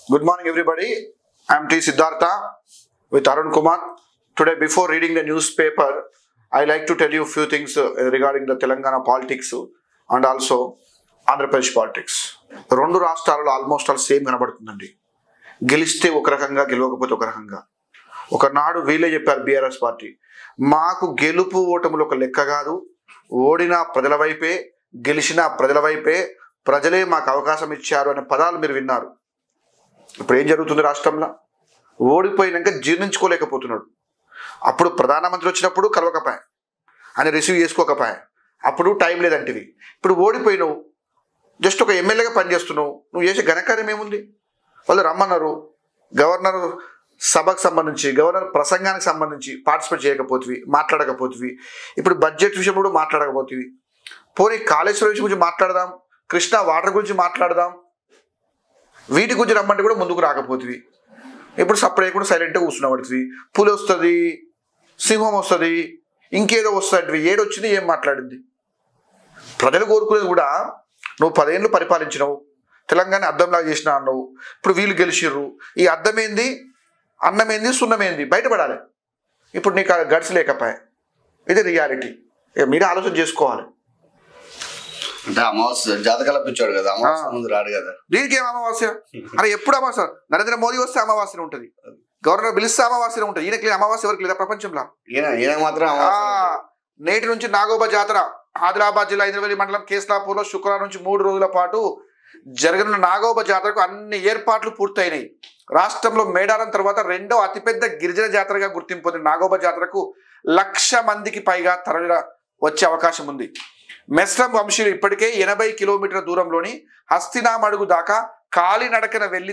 Good morning, everybody. I am T. Siddhartha with Arun Kumar. Today, before reading the newspaper, I like to tell you a few things regarding the Telangana politics and also Andhra Pradesh politics. రెండు రాష్ట్రాలలో almost all same కనబడుతుందండి. గెలిస్తే ఒక రకంగా, గెలవకపోతే ఒక రకంగా. ఒకనాడు వీళ్ళే చెప్పారు బీఆర్ఎస్ పార్టీ, మాకు గెలుపు ఓటములు ఒక లెక్క కాదు, ఓడిన ప్రజల వైపే, గెలిచిన ప్రజల వైపే, ప్రజలే మాకు అవకాశం ఇచ్చారు అనే పదాలు మీరు విన్నారు. ఇప్పుడు ఏం జరుగుతుంది రాష్ట్రంలో? ఓడిపోయినాక జీర్ణించుకోలేకపోతున్నాడు. అప్పుడు ప్రధానమంత్రి వచ్చినప్పుడు కలవకపాయ, ఆయన రిసీవ్ చేసుకోకపాయ, అప్పుడు టైం లేదంటివి. ఇప్పుడు ఓడిపోయినావు, జస్ట్ ఒక ఎమ్మెల్యేగా పనిచేస్తున్నావు, నువ్వు చేసే ఘనకార్యం ఏముంది? వాళ్ళు రమ్మన్నారు, గవర్నర్ సభకు సంబంధించి, గవర్నర్ ప్రసంగానికి సంబంధించి పార్టిసిపేట్ చేయకపోతుంది, మాట్లాడకపోతుంది. ఇప్పుడు బడ్జెట్ విషయం కూడా మాట్లాడకపోతుంది. పోనీ కాళేశ్వరం విషయం గురించి మాట్లాడదాం, కృష్ణా వాటర్ గురించి మాట్లాడదాం, వీటి గురించి రమ్మంటే కూడా ముందుకు రాకపోతుంది. ఇప్పుడు సపరేట్ కూడా సైలెంట్గా కూర్చున్న పడుతుంది. పులి వస్తుంది, సింహం వస్తుంది, ఇంకేదో వస్తుంది, ఏడొచ్చింది, ఏం మాట్లాడింది? ప్రజలు కోరుకునేది కూడా, నువ్వు 10 ఏళ్ళు పరిపాలించినావు, తెలంగాణ అద్దంలాగా చేసినా అన్నావు, ఇప్పుడు వీళ్ళు గెలిచిర్రు, ఈ అద్దమేంది, అన్నమేంది, సున్నమేంది బయటపడాలి. ఇప్పుడు నీకు గడిచి లేకపోయా, ఇది రియాలిటీ. మీరే ఆలోచన చేసుకోవాలి. అంటే అమావాస్య జాతకాల పిచ్చాడు కదా, అమావాస్య ముందు రాడు కదా. దీనికి ఏం అమావాస్య? అరే ఎప్పుడు అమావాస్య? నరేంద్ర మోదీ వస్తే అమావాస్య ఉంటుంది, గవర్నర్ పిలిస్తే అమావాస్య ఉంటుంది. ఈయనకి అమావాస్య ఎవరికి లేదా ప్రపంచంలో? ఈయన మాత్రం నేటి నుంచి నాగోబా జాతర ఆదిలాబాద్ జిల్లా ఇంద్రవెల్లి మండలం కేస్లాపూర్లో శుక్రవారం నుంచి 3 రోజుల పాటు జరగనున్న నాగోబా జాతరకు అన్ని ఏర్పాట్లు పూర్తయినాయి. రాష్ట్రంలో మేడారం తర్వాత 2వ అతిపెద్ద గిరిజన జాతరగా గుర్తింపు పొందిన నాగోబా జాతరకు 1,00,000 మందికి పైగా తరలి వచ్చే అవకాశం ఉంది. మెస్రం వంశీయులు ఇప్పటికే 80 కిలోమీటర్ల దూరంలోని హస్తినామడుగు దాకా కాలినడకన వెళ్లి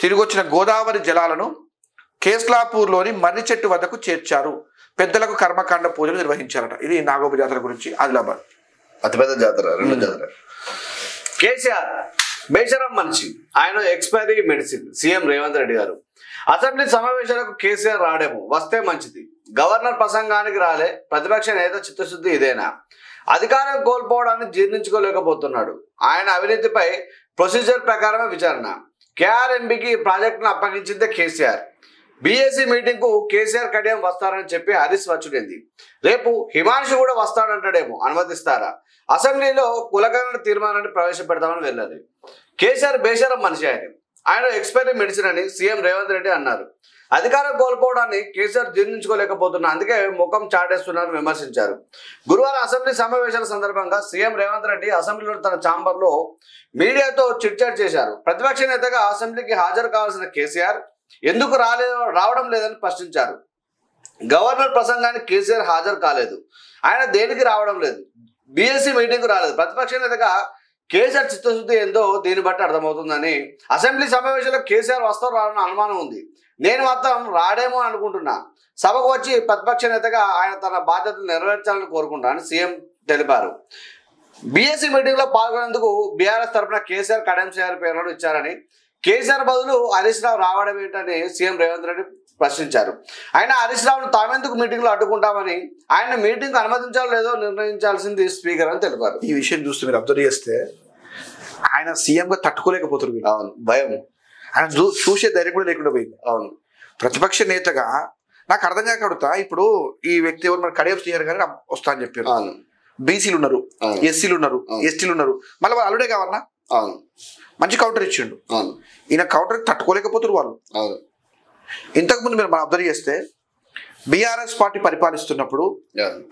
తిరిగొచ్చిన గోదావరి జలాలను కేస్లాపూర్లోని మర్రి చెట్టు వద్దకు చేర్చారు. పెద్దలకు కర్మకాండ పూజలు నిర్వహించారట. ఇది నాగోబా జాతర గురించి ఆదిలాబాద్ అతిపెద్ద జాతర, 2వ జాతర. కేసీఆర్ బేషరం మనిషి, ఆయన expiry medicine. CM Revanth Reddy గారు అసెంబ్లీ సమావేశాలకు కేసీఆర్ రాడేమో, వస్తే మంచిది. గవర్నర్ ప్రసంగానికి రాలే, ప్రతిపక్ష నేత చిత్తశుద్ధి ఇదేనా? అధికారం కోల్పోవడాన్ని జీర్ణించుకోలేకపోతున్నాడు. ఆయన అవినీతిపై ప్రొసీజర్ ప్రకారమే విచారణ. కేఆర్ఎంబికి ప్రాజెక్టును అప్పగించిందే కేసీఆర్. బీఏసీ మీటింగ్ కు కేసీఆర్ కడియం వస్తారని చెప్పి హరీష్ వచ్చుడేంది. రేపు హిమాంశు కూడా వస్తాడంటాడేమో, అనుమతిస్తారా? అసెంబ్లీలో కులగణన తీర్మానాన్ని ప్రవేశపెడతామని వెళ్ళాలి. కేసీఆర్ బేషరం మనిషి, ఆయన ఎక్స్పైరీ మెడిసిన్ అని సీఎం రేవంత్ రెడ్డి అన్నారు. అధికారం కోల్పోవడాన్ని కేసీఆర్ జీర్ణించుకోలేకపోతున్నా, అందుకే ముఖం చాటేస్తున్నారని విమర్శించారు. గురువారం అసెంబ్లీ సమావేశాల సందర్భంగా సీఎం రేవంత్ రెడ్డి అసెంబ్లీలో తన ఛాంబర్లో మీడియాతో చిట్చాట్ చేశారు. ప్రతిపక్ష నేతగా అసెంబ్లీకి హాజరు కావాల్సిన కేసీఆర్ ఎందుకు రావడం లేదని ప్రశ్నించారు. గవర్నర్ ప్రసంగానికి కేసీఆర్ హాజరు కాలేదు, ఆయన దేనికి రావడం లేదు, బీఎస్సీ మీటింగ్ రాలేదు. ప్రతిపక్ష నేతగా కేసీఆర్ చిత్తశుద్ధి ఏందో దీన్ని బట్టి అర్థమవుతుందని. అసెంబ్లీ సమావేశంలో కేసీఆర్ వస్తారో రావాలన్న అనుమానం ఉంది. నేను మాత్రం రాడేమో అనుకుంటున్నా. సభకు వచ్చి ప్రతిపక్ష నేతగా ఆయన తన బాధ్యతలు నెరవేర్చాలని కోరుకుంటా అని సీఎం తెలిపారు. బీఎస్సీ మీటింగ్ లో పాల్గొనేందుకు బీఆర్ఎస్ తరఫున కేసీఆర్ కడియం శ్రీహరి పేర్లను ఇచ్చారని, కేసీఆర్ బదులు హరీష్ రావు రావడం ఏంటని సీఎం రేవంత్ రెడ్డి ప్రశ్నించారు. ఆయన హరీష్ రావును తామెందుకు మీటింగ్ లో అడ్డుకుంటామని, ఆయన మీటింగ్ అనుమతించాలో లేదో నిర్ణయించాల్సింది స్పీకర్ అని తెలిపారు. ఈ విషయం చూస్తే మీరు అబ్జర్వ్ చేస్తే ఆయన సీఎం గా తట్టుకోలేకపోతున్నారు. అవును, భయం, ఆయన చూసే ధైర్యం కూడా లేకుండా పోయింది. అవును, ప్రతిపక్ష నేతగా నాకు అర్థం కాక అడుగుతా, ఇప్పుడు ఈ వ్యక్తి ఎవరు, మన కడియం శ్రీహరి గారు వస్తా అని చెప్పారు. అవును, బీసీలు ఉన్నారు, ఎస్సీలు ఉన్నారు, ఎస్టీలు ఉన్నారు, మళ్ళీ వాళ్ళు అల్లుడే కావన్నా. అవును, మంచి కౌంటర్ ఇచ్చిండు. అవును, ఈయన కౌంటర్ తట్టుకోలేకపోతున్నారు వాళ్ళు. అవును. ఇంతకుముందు మీరు మనం అబ్జర్వ్ చేస్తే బీఆర్ఎస్ పార్టీ పరిపాలిస్తున్నప్పుడు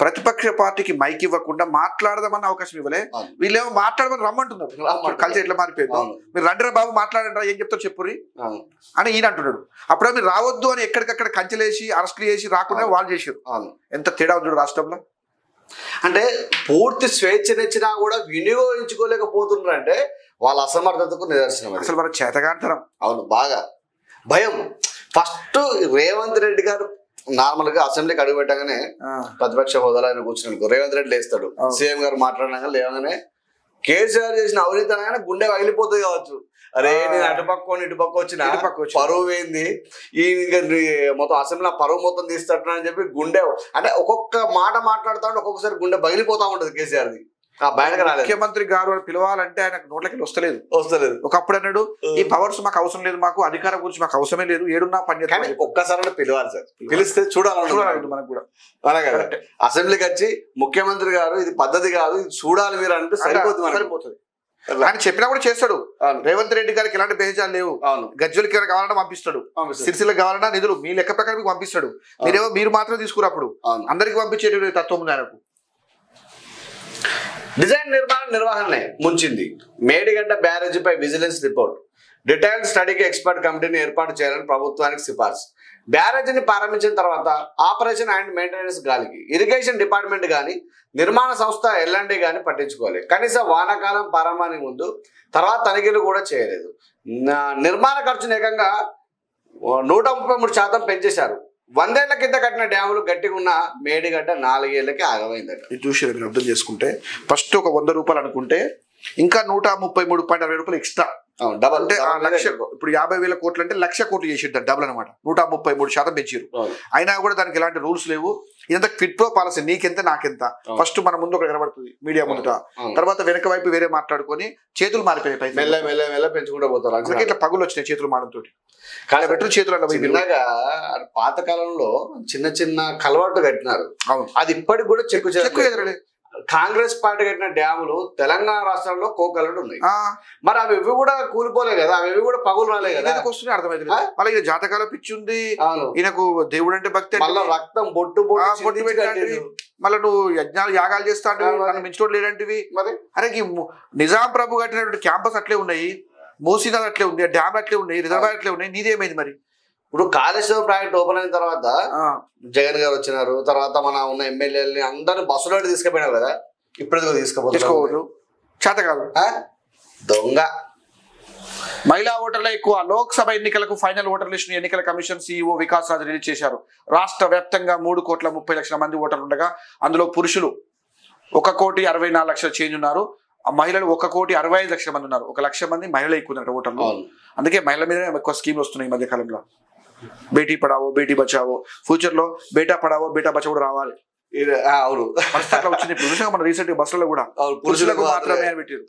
ప్రతిపక్ష పార్టీకి మైక్ ఇవ్వకుండా మాట్లాడదామన్న అవకాశం ఇవ్వలే. వీళ్ళేమో మాట్లాడమని రమ్మంటున్నారు. కలిసి ఎట్లా మారిపోయింది, మీరు రండిరా బాబు మాట్లాడండి, ఏం చెప్తారు చెప్పురి అని ఈయన అంటున్నాడు. అప్పుడే మీరు రావద్దు అని ఎక్కడికక్కడ కంచెలేసి అరెస్టులు చేసి రాకుండా వాళ్ళు చేశారు. ఎంత తేడా ఉంది రాష్ట్రంలో. అంటే పూర్తి స్వేచ్ఛనిచ్చినా కూడా వినియోగించుకోలేకపోతున్నారు అంటే వాళ్ళ అసమర్థతకు నిదర్శనం. అసలు మన చేతగాంతరం. అవును, బాగా భయం. ఫస్ట్ రేవంత్ రెడ్డి గారు నార్మల్ గా అసెంబ్లీకి అడుగు పెట్టగానే ప్రతిపక్ష హోదాలో ఆయన కూర్చున్నాడు, రేవంత్ రెడ్డి లేస్తాడు. సీఎం గారు మాట్లాడగా లేవగానే కేసీఆర్ చేసిన అవినీతి అనగానే గుండె పగిలిపోతుంది కావచ్చు. అరే నేను అటుపక్క ఇటుపక్క వచ్చిన పరువు ఏంది, ఈ మొత్తం అసెంబ్లీ పరువు మొత్తం తీస్తాడు అని చెప్పి గుండె, అంటే ఒక్కొక్క మాట మాట్లాడుతా ఉంటే ఒక్కొక్కసారి గుండె పగిలిపోతా ఉంటది కేసీఆర్ది. ముఖ్యమంత్రి గారు అని పిలవాలంటే ఆయనకు నోట్లకి వస్తలేదు. ఒకప్పుడు అన్నాడు ఈ పవర్స్ మాకు అవసరం లేదు, మాకు అధికారం గురించి మాకు అవసరమే లేదు, ఏడున్నా పని కానీ ఒక్కసారి పిలవాలి సార్, పిలిస్తే చూడాలి మనకు కూడా. అలాగే అసెంబ్లీకి వచ్చి ముఖ్యమంత్రి గారు ఇది పద్ధతి కాదు, ఇది చూడాలి మీరు అంటే సరిపోతుంది. ఆయన చెప్పినా కూడా చేస్తాడు. రేవంత్ రెడ్డి గారికి ఎలాంటి బేజాలు లేవు. గజ్జలకి కావాలన్నా పంపిస్తాడు, సిరిసిల్లకు కావాలన్నా నిధులు మీ లెక్క ప్రకారం మీకు పంపిస్తాడు. మీరు మాత్రం తీసుకున్నప్పుడు అందరికి పంపించేటువంటి తత్వం ఉంది ఆయనకు. డిజైన్ నిర్వహణనే ముంచింది. మేడిగడ్డ బ్యారేజీపై విజిలెన్స్ రిపోర్ట్. డీటెయిల్డ్ స్టడీకి ఎక్స్పర్ట్ కమిటీని ఏర్పాటు చేయాలని ప్రభుత్వానికి సిఫార్సు. బ్యారేజీని ప్రారంభించిన తర్వాత ఆపరేషన్ అండ్ మెయింటెనెన్స్ గాలికి ఇరిగేషన్ డిపార్ట్మెంట్ కానీ నిర్మాణ సంస్థ ఎల్ఎండి కానీ పట్టించుకోవాలి. కనీసం వానాకాలం ప్రారంభానికి ముందు తర్వాత తనిఖీలు కూడా చేయలేదు. నిర్మాణ ఖర్చును ఏకంగా 133% పెంచేశారు. 100 ఏళ్ల కింద కట్టిన డ్యాములు గట్టిగా ఉన్న మేడిగడ్డ 4 ఏళ్లకి ఆగమైందట. ఇది చూసి మీరు అర్థం చేసుకుంటే ఫస్ట్ ఒక 100 రూపాయలు అనుకుంటే ఇంకా 133.60 రూపాయలు ఎక్స్ట్రా డబల్. అంటే లక్ష, ఇప్పుడు 50,000 కోట్లు అంటే 1,00,000 కోట్లు చేసిద్దాం డబుల్ అనమాట. 133% పెంచారు. అయినా కూడా దానికి ఎలాంటి రూల్స్ లేవు. ఇదంతా క్విట్ ప్రో పాలసీ, నీకెంత నాకెంత. ఫస్ట్ మన ముందు ఒకటి కనబడుతుంది మీడియా ముందుట, తర్వాత వెనక వైపు వేరే మాట్లాడుకొని చేతులు మారిపోయాయి, మెల్ల పెంచుకుంటూ పోతారు. అందుకే ఇట్లా పగులు వచ్చినాయి చేతులు మాడంతో. కానీ బెటర్ చేతులు చిన్నగా పాత కాలంలో చిన్న చిన్న కలవాటు కట్టినారు. అది ఇప్పటికి కూడా చెక్కు కాంగ్రెస్ పార్టీ కట్టిన డ్యాములు తెలంగాణ రాష్ట్రంలో కోకలడు ఉన్నాయి. మరి అవి కూడా కూలిపోలే కదా, అవి కూడా పగులు రాలే కదా. వస్తున్నాయి అర్థమైంది. మళ్ళీ ఈయన జాతకాల పిచ్చి ఉంది, ఈయనకు దేవుడు అంటే భక్తి, మళ్ళీ రక్తం బొట్టు పెట్టండి, మళ్ళీ నువ్వు యజ్ఞాలు యాగాలు చేస్తా అంటే నన్ను మించడం లేదంటివి. మరి అరే నిజాం ప్రభు కట్టినటువంటి క్యాంపస్ అట్లే ఉన్నాయి, మూసీనది అట్లే ఉంది, డ్యామ్ అట్లే ఉన్నాయి, రిజర్వాయర్ అట్లే ఉన్నాయి. నీదేమైంది మరి? ఇప్పుడు కాళేశ్వరం ప్రాజెక్ట్ ఓపెన్ అయిన తర్వాత జగన్ గారు వచ్చినారు, తర్వాత మన ఉన్న ఎమ్మెల్యేలని అందరినీ బస్సులో తీసుకుపోయినారు కదా, ఇప్పుడు తీసుకోవద్దు చేత కాదు దొంగ. మహిళా ఓటర్ల ఎక్కువ. లోక్సభ ఎన్నికలకు ఫైనల్ ఓటర్ లిస్ట్ ఎన్నికల commission CEO Vikas Raj release చేశారు. రాష్ట్ర వ్యాప్తంగా 3,30,00,000 మంది ఓటర్లు ఉండగా అందులో పురుషులు 1,64,00,000 చేంజ్ ఉన్నారు. మహిళలు 1,65,00,000 మంది ఉన్నారు. 1,00,000 మంది మహిళలు ఎక్కువ ఉన్నారు ఓటర్లు. అందుకే మహిళల మీద ఎక్కువ స్కీమ్లు వస్తున్నాయి ఈ మధ్య కాలంలో. బేటీ పడావో బేటీ బచావో, ఫ్యూచర్ లో బేటా పడావో బేటా బచావో కూడా రావాలి. అవును అట్లా వచ్చింది. ఇప్పుడు మన రీసెంట్ బస్సులో కూడా పురుషులకు మాత్రమే అని పెట్టారు.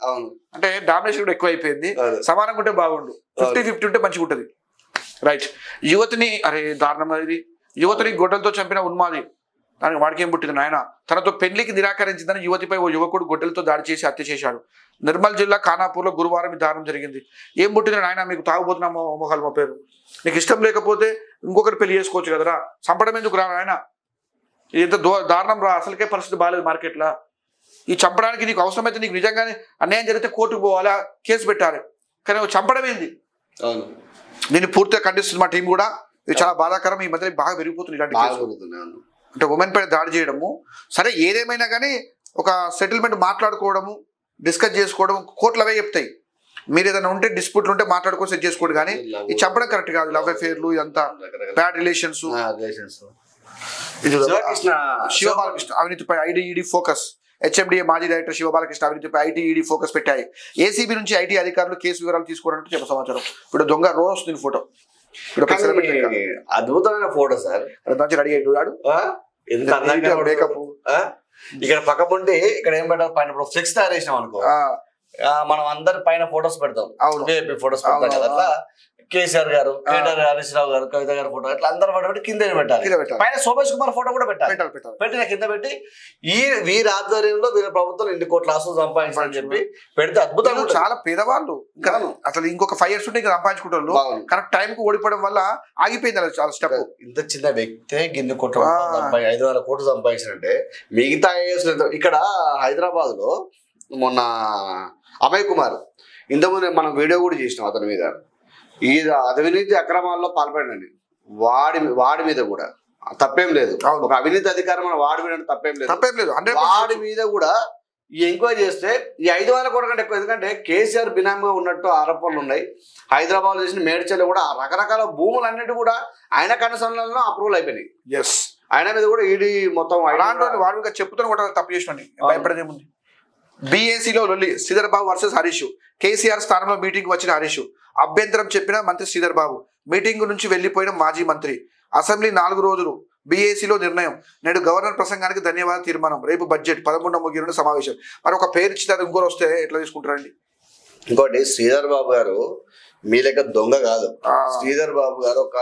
అంటే డామినేషన్ కూడా ఎక్కువ అయిపోయింది. సమానంగా ఉంటే బాగుండు, 50-50 ఉంటే మంచిగా ఉంటది. రైట్. యువతిని దారుణంగా ఇది యువతిని గొడ్డలతో చంపిన ఉన్మాది. దానికి వాడికి ఏం పుట్టింది నాయన. తనతో పెళ్లికి నిరాకరించిందని యువతిపై ఓ యువకుడు గొడ్డలతో దాడి చేసి హత్య చేశాడు. నిర్మల్ జిల్లా ఖానాపూర్లో గురువారం ఈ దారుణం జరిగింది. ఏం పుట్టింది నాయన, మీకు తాగుబోతున్నా మొహాలు మా పేరు, నీకు ఇష్టం లేకపోతే ఇంకొకరు పెళ్లి చేసుకోవచ్చు కదరా, చంపడం ఎందుకు రా నాయన, ఇంత దారుణం రా, అసలుకే పరిస్థితి బాగాలేదు మార్కెట్లో, ఈ చంపడానికి నీకు అవసరమైతే నీకు నిజంగానే అన్యాయం జరిగితే కోర్టుకు పోవాలా, కేసు పెట్టాలి, కానీ చంపడం ఏంది? నేను పూర్తిగా ఖండిస్తుంది మా టీం కూడా. ఇది చాలా బాధాకరం. ఈ మధ్య బాగా పెరిగిపోతుంది ఇలాంటి కేసులు. అంటే ఉమెన్ పైన దాడి చేయడము. సరే ఏదేమైనా కానీ ఒక సెటిల్మెంట్ మాట్లాడుకోవడము, డిస్కస్ చేసుకోవడం కోర్టులు అవే చెప్తాయి. మీరు ఏదైనా ఉంటే డిస్ప్యూట్లు ఉంటే మాట్లాడుకొని సెట్ చేసుకోండి, కానీ ఇది చెప్పడం కరెక్ట్ కాదు. లవ్ అఫేర్లు ఇదంతా బ్యాడ్ రిలేషన్స్. శివబాలకృష్ణ అవినీతిపై ITED ఫోకస్. HMDA మాజీ డైరెక్టర్ శివబాలకృష్ణ అవినీతిపై ITED ఫోకస్ పెట్టాయి. ACB నుంచి IT అధికారులు కేసు వివరాలు తీసుకోవడానికి చెప్ప సమాచారం. ఇప్పుడు దొంగ రోజు వస్తుంది ఫోటో, అద్భుతమైన ఫోటో సార్. రెడీ అయ్యాడు, ఎంత అందంగా మేకప్. ఇక్కడ పక్క పొంటి ఇక్కడ ఏం పెట్టాలి, పైన ఫ్లెక్స్ తయారు చేసినాం అనుకో, మనం అందరి పైన ఫోటోస్ పెడతాం, ఫోటోస్ పెడతాం కదా. అట్లా కేసీఆర్ గారు, కేటీఆర్ హరీష్ రావు గారు, కవిత గారు ఫోటో ఇట్లా అందరు ఫోటో పెట్టి కింద పెట్టాలి. పైన సోమేష్ కుమార్ ఫోటో కూడా పెట్టాలి. పెట్టిన కింద పెట్టి వీరి ఆధ్వర్యంలో వీళ్ళ ప్రభుత్వం ఇన్ని కోట్ల ఆస్తులు సంపాదించాలని చెప్పి పెడితే అద్భుతంగా. చాలా పేదవాళ్ళు అసలు ఇంకొక 5 years ఉంటే ఇంకా సంపాదించుకుంటారు. కరెక్ట్ టైం కు ఓడిపోవడం వల్ల ఆగిపోయింది చాలా స్టెప్. ఇంత చిన్న వ్యక్తే గిన్ని కోట్ల 500 కోట్లు సంపాదించారంటే మిగతా ఇక్కడ హైదరాబాద్ లో మొన్న అభయ్ కుమార్ ఇంతకుముందు మనం వీడియో కూడా చేసినాం అతని మీద. ఈ అవినీతి అక్రమాల్లో పాల్పడండి, వాడి మీద కూడా తప్పేం లేదు. ఒక అవినీతి అధికారం వాడి మీద తప్పేం లేదు. వాడి మీద కూడా ఈ ఎంక్వైరీ చేస్తే ఈ 500 కోట్ల కంటే ఎక్కువ. ఎందుకంటే కేసీఆర్ బినామీగా ఉన్నట్టు ఆరోపణలు ఉన్నాయి. హైదరాబాద్ చేసిన మేడ్చల్లో కూడా రకరకాల భూములు అన్నిటి కూడా ఆయన కనుసంలో అప్రూవల్ అయిపోయినాయి. ఆయన మీద కూడా ఈడీ మొత్తం వాడు చెప్తున్నా కూడా తప్పు చేసిన భయపడేదేముంది. BACలో లొల్లి, శ్రీధర్ బాబు వర్సెస్ హరీష్. కేసీఆర్ స్థానంలో మీటింగ్ వచ్చిన హరీష్ అభ్యంతరం చెప్పిన మంత్రి శ్రీధర్ బాబు. మీటింగ్ నుంచి వెళ్లిపోయిన మాజీ మంత్రి. అసెంబ్లీ 4 రోజులు బీఏసీలో నిర్ణయం. నేడు గవర్నర్ ప్రసంగానికి ధన్యవాద తీర్మానం. రేపు బడ్జెట్ 11వ ముగిన సమావేశం. మరి ఒక పేరు ఇచ్చి అది ఇంకోరు వస్తే ఎట్లా తీసుకుంటారండి? ఇంకోటి శ్రీధర్ బాబు గారు మీ లెక్క దొంగ కాదు. శ్రీధర్ బాబు గారు ఒక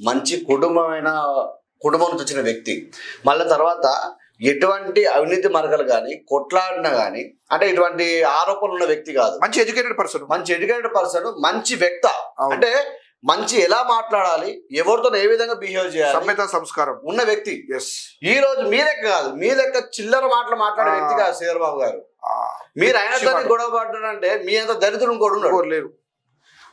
మంచి కుటుంబం నుంచి వచ్చిన వ్యక్తి. మళ్ళీ తర్వాత ఎటువంటి అవినీతి మార్గాలు కానీ కొట్లాడినా కానీ అంటే ఇటువంటి ఆరోపణలు ఉన్న వ్యక్తి కాదు. మంచి ఎడ్యుకేటెడ్ పర్సన్, మంచి వ్యక్త. అంటే మంచి ఎలా మాట్లాడాలి, ఎవరితో ఏ విధంగా బిహేవ్ చేయాలి, సభ్యత సంస్కారం ఉన్న వ్యక్తి. ఈ రోజు మీ లెక్క కాదు, మీ లెక్క చిల్లర మాటలు మాట్లాడే వ్యక్తి కాదు శ్రీధర్ బాబు గారు. మీరు ఆయనతో గొడవ పడ్డారంటే మీ అంత దరిద్రం కూడా లేరు.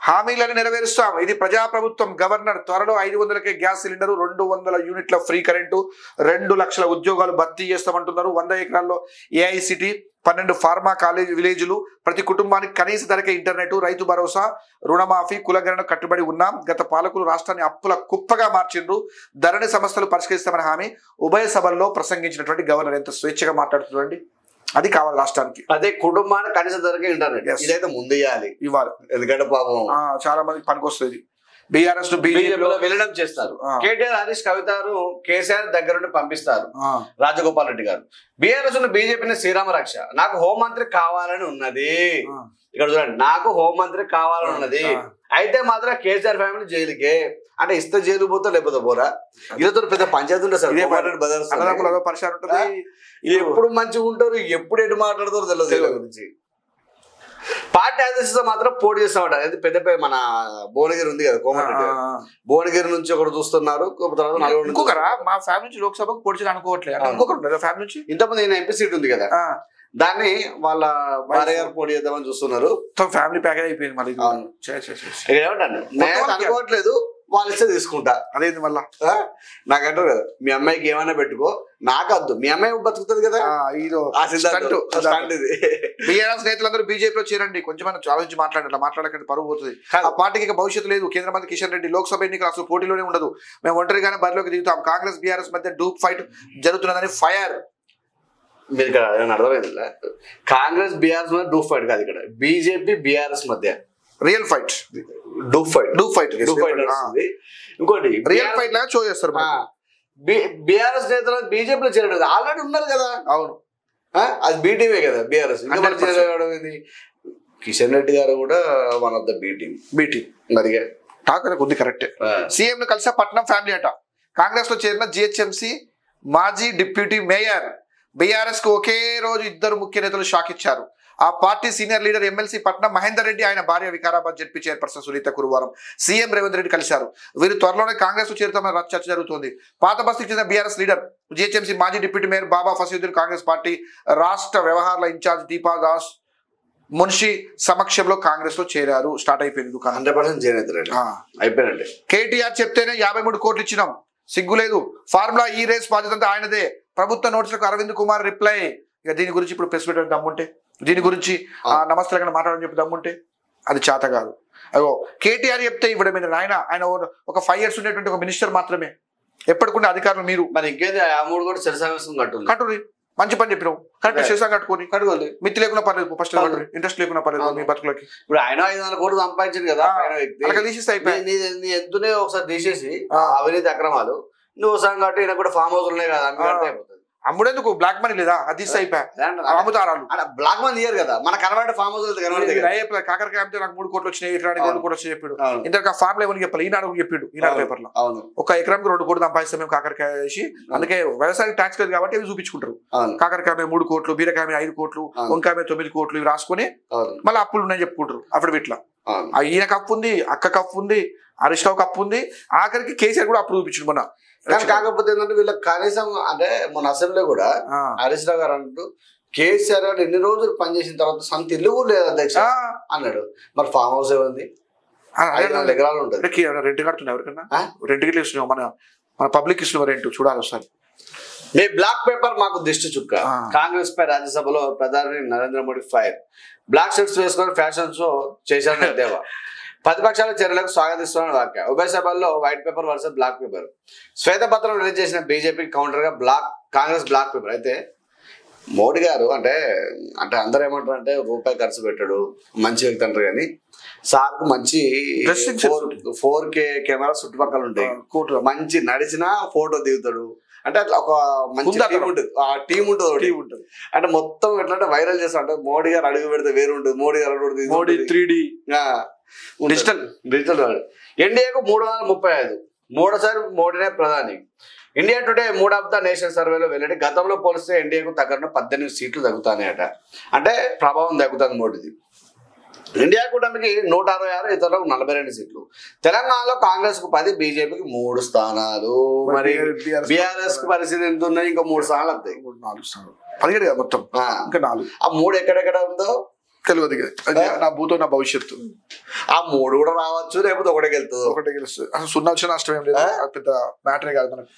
హామీలను నెరవేరుస్తాం. ఇది ప్రజాప్రభుత్వం. గవర్నర్ త్వరలో 500కే గ్యాస్ సిలిండరు, 200 యూనిట్ల ఫ్రీ కరెంటు, 2 లక్షల ఉద్యోగాలు భర్తీ చేస్తామంటున్నారు. 100 ఎకరాల్లో ఏఐసిటీ, 12 ఫార్మా కాలేజ్ విలేజ్లు, ప్రతి కుటుంబానికి కనీస ధరకే ఇంటర్నెట్, రైతు భరోసా, రుణమాఫీ, కులగణన కట్టుబడి ఉన్నాం. గత పాలకులు రాష్ట్రాన్ని అప్పుల కుప్పగా మార్చిండ్రు. ధరణి సమస్యలు పరిష్కరిస్తామని హామీ. ఉభయ సభల్లో ప్రసంగించినటువంటి గవర్నర్ ఎంత స్వేచ్ఛగా మాట్లాడుతున్నారండి. అది కావాలి రాష్ట్రానికి. అదే కుటుంబానికి కనీస ధరకే ఇంటర్నెట్ ఇదైతే ముందు ఇవ్వాలి. ఎందుకంటే పాపం చాలా మందికి పనికొస్తుంది. బీఆర్ఎస్ బీజేపీలో విలీనం చేస్తారు. కేటీఆర్, హరీష్, కవితను కేసీఆర్ దగ్గర నుండి పంపిస్తారు. రాజగోపాల్ రెడ్డి గారు బీఆర్ఎస్ బీజేపీని శ్రీరామ రక్ష. నాకు హోంమంత్రి కావాలని ఉన్నది. ఇక్కడ చూడండి, నాకు హోంమంత్రి కావాలని ఉన్నది. అయితే మాత్రం కేసీఆర్ ఫ్యామిలీ జైలుకే అంటే ఇస్తే జైలు పోతా లేకపోతే పోరా. ఇదో పెద్ద పంచాయతీ ఉంటుంది సార్. ఎప్పుడు మంచిగా ఉంటారు, ఎప్పుడు ఎటు మాట్లాడతారు తెలియదు గురించి. పార్టీ అధ్యక్షత మాత్రం పోటీ చేస్తామట. అది పెద్ద మన భువనగిరి ఉంది కదా, కోమటిరెడ్డి భువనగిరి నుంచి ఒకటి చూస్తున్నారు. ఇంకొకరా మా ఫ్యామిలీ నుంచి లోక్సభకు పోటీ చేయాలని అనుకోవట్లేదు. ఇంకొకరు ఫ్యామిలీ నుంచి ఇంతమంది ఎంపీ సీట్ ఉంది కదా, దాన్ని వాళ్ళ భార్య గారు పోటీ చేద్దామని చూస్తున్నారు. ఫ్యామిలీ ప్యాకేజ్ అయిపోయింది. మళ్ళీ ఏమంటాను నేను అనుకోవట్లేదు, వాళ్ళు ఇస్తే తీసుకుంటా. అదేంది మళ్ళా నాకంటారు కదా, మీ అమ్మాయికి ఏమైనా పెట్టుకో, నాకద్దు, మీ అమ్మాయి బతుకుతుంది కదా. బీఆర్ఎస్ నేతలందరూ బీజేపీలో చేరండి. కొంచెం ఆలోచించి మాట్లాడాలి. మాట్లాడకండి, పరువు పోతుంది. ఆ పార్టీకి భవిష్యత్తు లేదు. కేంద్ర మంత్రి కిషన్ రెడ్డి లోక్సభ ఎన్నికలు అసలు పోటీలోనే ఉండదు. మేము ఒంటరిగానే బరిలోకి దిగుతాం. కాంగ్రెస్ బీఆర్ఎస్ మధ్య డూప్ ఫైట్ జరుగుతున్నదని ఫైర్. మీరు ఇక్కడ అర్థమైంది, కాంగ్రెస్ బీఆర్ఎస్ మధ్య డూప్ ఫైట్ కాదు, ఇక్కడ బీజేపీ బీఆర్ఎస్ మధ్య రియల్ ఫైట్. ఇంకోటి రియల్ ఫైట్ లాగా షో చేస్తారు. బీఆర్ఎస్ నేతలు బీజేపీలో చేరడం ఆల్రెడీ ఉన్నారు కదా. అవును, అది బీటీవే కదా బీఆర్ఎస్. కిషన్ రెడ్డి గారు కూడా వన్ ఆఫ్ ద బీటీం మరి టాక్ ఉంది. కరెక్టే. సీఎం ను కలిసే పట్నం ఫ్యామిలీ అట. కాంగ్రెస్ లో చేరిన జిహెచ్ఎంసీ మాజీ డిప్యూటీ మేయర్. బీఆర్ఎస్ కు ఒకే రోజు 2 ముఖ్య నేతలు షాక్ ఇచ్చారు. ఆ పార్టీ సీనియర్ లీడర్ ఎమ్మెల్సీ పట్నం మహేందర్ రెడ్డి, ఆయన భార్య వికారాబాద్ జెడ్పీ చైర్పర్సన్ సునీత గురువారం సీఎం రేవంత్ రెడ్డి కలిశారు. వీరు త్వరలోనే కాంగ్రెస్ చేరుతామని చర్చ జరుగుతోంది. పాత బస్తీకి చెందిన బీఆర్ఎస్ లీడర్, జిహెచ్ఎంసీ మాజీ డిప్యూటీ మేయర్ బాబా ఫసీయుద్దీన్ కాంగ్రెస్ పార్టీ రాష్ట్ర వ్యవహారాల ఇన్ఛార్జ్ దీపా దాస్ మున్షి సమక్షంలో కాంగ్రెస్ లో చేరారు. స్టార్ట్ అయిపోయింది దుకాణం. 100% అయిపోయినట్టే. కేటీఆర్ చెప్తేనే 53 కోట్లు ఇచ్చినాం, సిగ్గులేదు. ఫార్ములా ఈ రేస్ బాధ్యత ఆయనదే. ప్రభుత్వ నోటీసులకు అరవింద్ కుమార్ రిప్లై. ఇక దీని గురించి ఇప్పుడు ప్రెస్ మీట్ దమ్ముంటే, దీని గురించి నమస్తే మాట్లాడని చెప్పి దమ్ముంటే అది చేత కాదు. అగో కేటీఆర్ చెప్తే ఇవ్వడం మీద ఆయన ఒక 5 years ఉండేటువంటి ఒక మినిస్టర్ మాత్రమే. ఎప్పటికుంటే అధికారులు మీరు మరి ఇంకేది ఆ 3 కూడా శిరసావేశం కట్టుర్రి. మంచి పని చెప్పినావు. కరెక్ట్ శిరసా కట్టుకోవాలి. మిత్తి లేకుండా పర్లేదు, ఫస్ట్ ఇంట్రెస్ట్ లేకుండా పర్లేదు మీ బతుకులకి. ఇప్పుడు ఆయన 500 కోట్లు సంపాదించింది కదా, అలా తీసేస్తే అయిపోయింది. ఎంతనే ఒకసారి తీసేసి అవినీతి అక్రమాలు నువ్వు సంగతి ఈయన కూడా ఫామ్ హౌస్ ఉన్నాయి కదా, అయిపోతుంది. అమ్ముడేందుకు బ్లాక్ మనీ లేదా, అది అమ్ముతారాలు. బ్లాక్ మనీ ఇయ్యారు కదా, మన కనబడే ఫామ్ హౌస్ కాకరకాయ అమ్మితే నాకు 3 కోట్లు వచ్చినాయి, 2 కోట్లు వచ్చి చెప్పాడు. ఇంతకు ఫామ్ లెవెన్ చెప్పాలి. ఈనాడు చెప్పాడు, ఈనాడు పేపర్ లో 1 ఎకరానికి 2 కోట్లు సంపాదిస్తాం మేము కాకరకాయ వేసి. అందుకే వ్యవసాయం ట్యాక్స్ లేదు కాబట్టి అవి చూపించుకుంటారు. కాకరకాయ 3 కోట్లు, బీరకాయ 5 కోట్లు, వంకాయ 9 కోట్లు ఇవి రాసుకొని మళ్ళీ అప్పులు ఉన్నాయని చెప్పుకుంటారు. అప్పుడు ఇట్లా ఈయనకు అప్పు ఉంది, అక్కకు అప్పు ఉంది, హరీష్ రావుకి అప్పు ఉంది, ఆఖరికి కేసీఆర్ కూడా అప్పు చూపించిండు మొన్న. కాకపోతే ఏంటంటే వీళ్ళకి కనీసం అంటే మన అసెంబ్లీ కూడా హరీష్ రావు గారు అంటూ కేసీఆర్ గారు ఎన్ని రోజులు పనిచేసిన తర్వాత సొంత ఇల్లు కూడా లేదు అధ్యక్ష అన్నాడు. మరి ఫామ్ హౌస్ ఏముంది, 5 ఎకరాలు ఉంటుంది. రెంట్ కడుతున్నా ఎవరికన్నా రెంట్ గిట్లు ఇస్తున్నావు, మన పబ్లిక్ ఇస్తున్నాం రెంట్ చూడాలి ఒకసారి. మీ బ్లాక్ పేపర్ మాకు దిష్టి చుక్క. కాంగ్రెస్ పై రాజ్యసభలో ప్రధాని Narendra Modi fire. Black shirts వేసుకొని ఫ్యాషన్ షో చేశారు దేవా. ప్రతిపక్షాల చర్యలకు స్వాగతిస్తున్న వాక్య. ఉభయ సభల్లో white paper versus black paper. శ్వేతపత్రం రిలీజ్ చేసిన బీజేపీ కౌంటర్ గా కాంగ్రెస్ బ్లాక్ పేపర్. అయితే మోడీ గారు అంటే అంటే అందరూ ఏమంటారు అంటే రూపాయి ఖర్చు పెట్టాడు మంచి వ్యక్తి అంటారు కానీ సార్కు మంచి 4K కెమెరా చుట్టుపక్కల ఉంటాయి, మంచి నడిచినా ఫోటో దిగుతాడు. అంటే అట్లా ఒక మంచి టీం ఉంటుంది, ఆ టీం ఉంటుంది. అంటే మొత్తం ఎట్లా అంటే వైరల్ చేస్తా అంటే మోడీ గారు అడుగు పెడితే వేరు ఉంటుంది, మోడీ గారు 3D డిజిటల్. ఎన్డీఏకు 335, మూడోసారి మోడీనే ప్రధాని. India today mood of the nation సర్వేలో వెల్లడి, గతంలో పోలిస్తే ఎన్డీఏకు తగ్గన 18 సీట్లు తగ్గుతాయట. అంటే ప్రభావం తగ్గుతుంది మోడీది. ఇండియా కూటమికి 166, ఇతరులకు 42 సీట్లు. తెలంగాణలో కాంగ్రెస్ కు 10, బీజేపీకి 3 స్థానాలు. మరి బీఆర్ఎస్ కు పరిస్థితి ఎంత ఉన్నాయి? ఇంకా 3 స్థానాలు వస్తాయి. 4 స్థానాలు 17 మొత్తం, ఇంకా 4. ఆ 3 ఎక్కడెక్కడ ఉందో తెలియదు. నా భూతో నా భవిష్యత్తు. ఆ 3 కూడా రావచ్చు, లేకపోతే ఒకటే గెలుస్తుంది. అసలు 0 వచ్చిన నష్టం ఏం లేదు, పెద్ద మ్యాటరే కాదు మనకు.